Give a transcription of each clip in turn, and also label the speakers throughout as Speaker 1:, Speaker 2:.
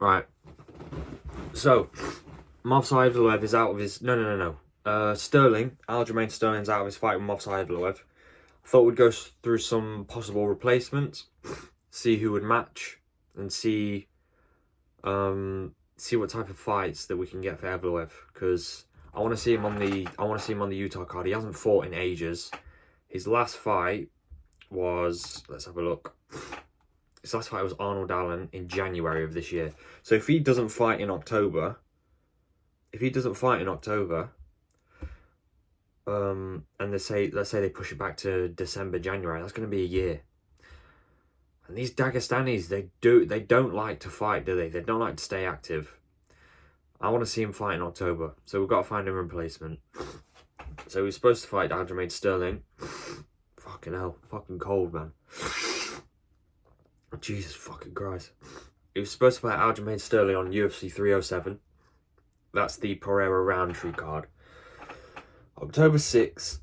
Speaker 1: Right. So, Movsar EVLOEV is out of his... No. Sterling, Aljamain Sterling's out of his fight with Movsar EVLOEV. I thought we'd go through some possible replacements, see who would match, and see what type of fights that we can get for EVLOEV, because I want to see him on the Utah card. He hasn't fought in ages. His last fight was, let's have a look. His last fight was Arnold Allen in January of this year. So if he doesn't fight in October, and let's say they push it back to December, January, that's going to be a year. And these Dagestanis, they don't like to fight, do they? They don't like to stay active. I want to see him fight in October, so we've got to find a replacement. So he's supposed to fight Aljamain Sterling. Fucking hell, fucking cold, man. Jesus fucking Christ. He was supposed to fight Aljamain Sterling on UFC 307. That's the Pereira Roundtree card. October 6th,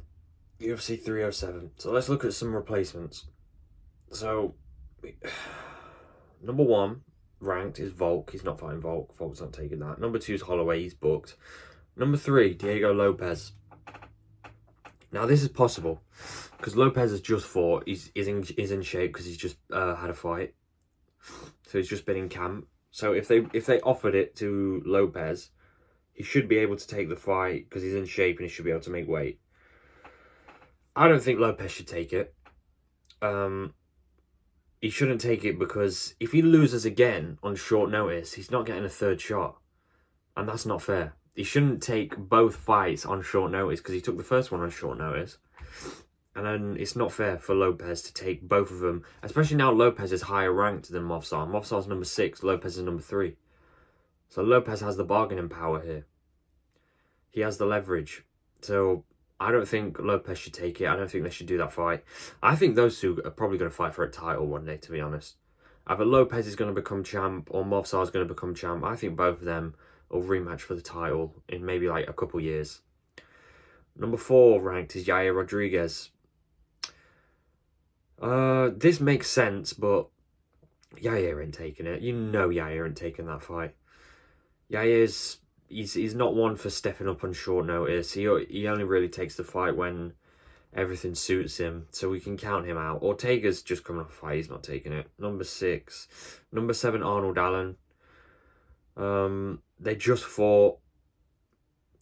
Speaker 1: UFC 307. So let's look at some replacements. So, number 1, ranked, is Volk. He's not fighting Volk. Volk's not taking that. Number 2 is Holloway. He's booked. Number 3, Diego Lopez. Now, this is possible, because Lopez has just fought. He's in shape because he's just had a fight. So he's just been in camp. So if they offered it to Lopez, he should be able to take the fight because he's in shape and he should be able to make weight. I don't think Lopez should take it. He shouldn't take it because if he loses again on short notice, he's not getting a third shot. And that's not fair. He shouldn't take both fights on short notice because he took the first one on short notice. And then it's not fair for Lopez to take both of them, especially now Lopez is higher ranked than Movsar. Movsar's number 6, Lopez is number 3. So Lopez has the bargaining power here. He has the leverage. So I don't think Lopez should take it. I don't think they should do that fight. I think those two are probably going to fight for a title one day, to be honest. Either Lopez is going to become champ or Movsar is going to become champ. I think both of them will rematch for the title in maybe like a couple years. Number 4 ranked is Yair Rodriguez. This makes sense, but Yair ain't taking it. You know Yair ain't taking that fight. Yair's he's not one for stepping up on short notice. He only really takes the fight when everything suits him, so we can count him out. Ortega's just coming off a fight. He's not taking it. Number 6. Number 7, Arnold Allen. They just fought.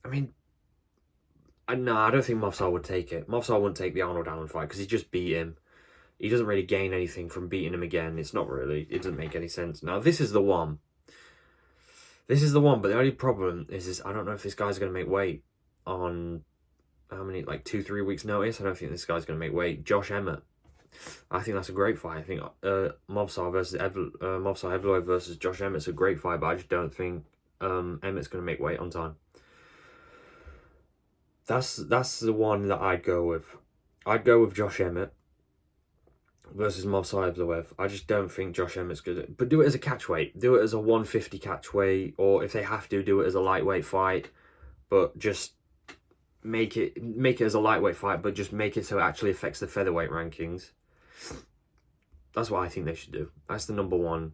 Speaker 1: I mean, no, I don't think Movsar would take it. Movsar wouldn't take the Arnold Allen fight because he just beat him. He doesn't really gain anything from beating him again. It doesn't make any sense. Now, this is the one. This is the one, but the only problem is I don't know if this guy's going to make weight on, how many, like 2-3 weeks notice. I don't think this guy's going to make weight. Josh Emmett. I think that's a great fight. I think Movsar EVLOEV versus Josh Emmett's a great fight, but I just don't think Emmett's going to make weight on time. That's the one that I'd go with. I'd go with Josh Emmett versus Movsar EVLOEV. I just don't think Josh Emmett's good. But do it as a catch weight. Do it as a 150 catch weight, or if they have to, do it as a lightweight fight. But just make it as a lightweight fight, but just make it so it actually affects the featherweight rankings. That's what I think they should do. That's the number one.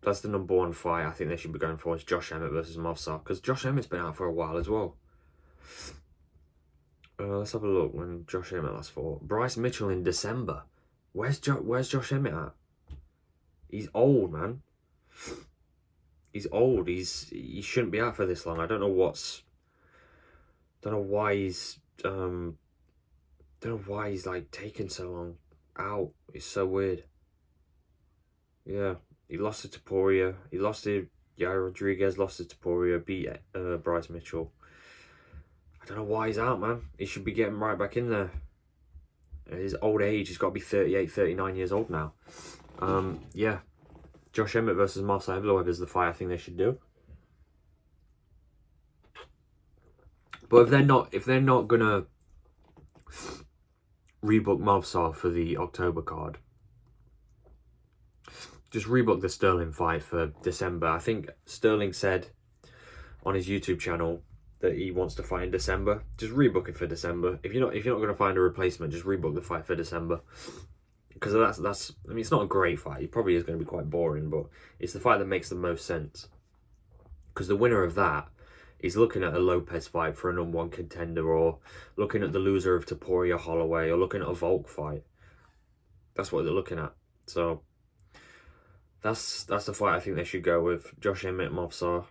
Speaker 1: That's the number 1 fight I think they should be going for, is Josh Emmett versus Movsar, because Josh Emmett's been out for a while as well. Let's have a look when Josh Emmett last fought. Bryce Mitchell in December. Where's Josh Emmett at? He's old, man. He's old. He shouldn't be out for this long. I don't know why he's like taking so long out. It's so weird. Yeah, he lost to Topuria. He lost to Yair Rodriguez. Lost to Topuria. Beat Bryce Mitchell. I don't know why he's out, man. He should be getting right back in there. At his old age, he's got to be 38, 39 years old now. Yeah. Josh Emmett versus Movsar EVLOEV is the fight I think they should do. But if they're not gonna rebook Movsar for the October card, just rebook the Sterling fight for December. I think Sterling said on his YouTube channel that he wants to fight in December. Just rebook it for December. If you're not going to find a replacement, just rebook the fight for December. Because that's I mean, it's not a great fight. It probably is going to be quite boring, but it's the fight that makes the most sense. Because the winner of that is looking at a Lopez fight for a #1 contender, or looking at the loser of Topuria Holloway, or looking at a Volk fight. That's what they're looking at. So that's the fight I think they should go with. Josh Emmett, Movsar.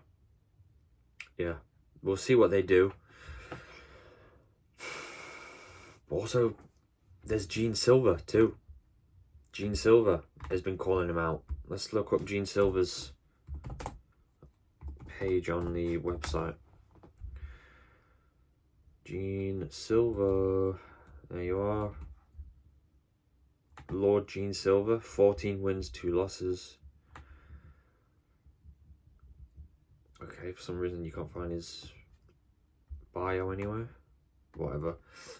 Speaker 1: Yeah, we'll see what they do. Also, there's Gene Silver too. Gene Silver has been calling him out. Let's look up Gene Silver's page on the website. Gene Silver, there you are. Lord Gene Silver, 14 wins, 2 losses. Okay, for some reason you can't find his bio anywhere. Whatever.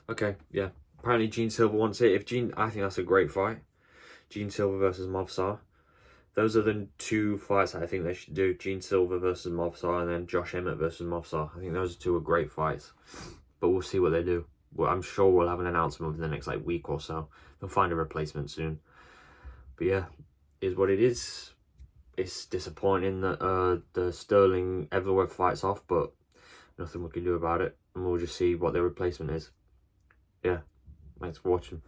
Speaker 1: Okay, yeah. Apparently Gene Silver wants it. I think that's a great fight. Gene Silver versus Movsar. Those are the 2 fights that I think they should do. Gene Silver versus Movsar, and then Josh Emmett versus Movsar. I think those 2 are great fights. But we'll see what they do. Well, I'm sure we'll have an announcement within the next week or so. They'll find a replacement soon. But yeah, is what it is. It's disappointing that the Sterling EVLOEV fight's off, but nothing we can do about it. And we'll just see what their replacement is. Yeah, thanks for watching.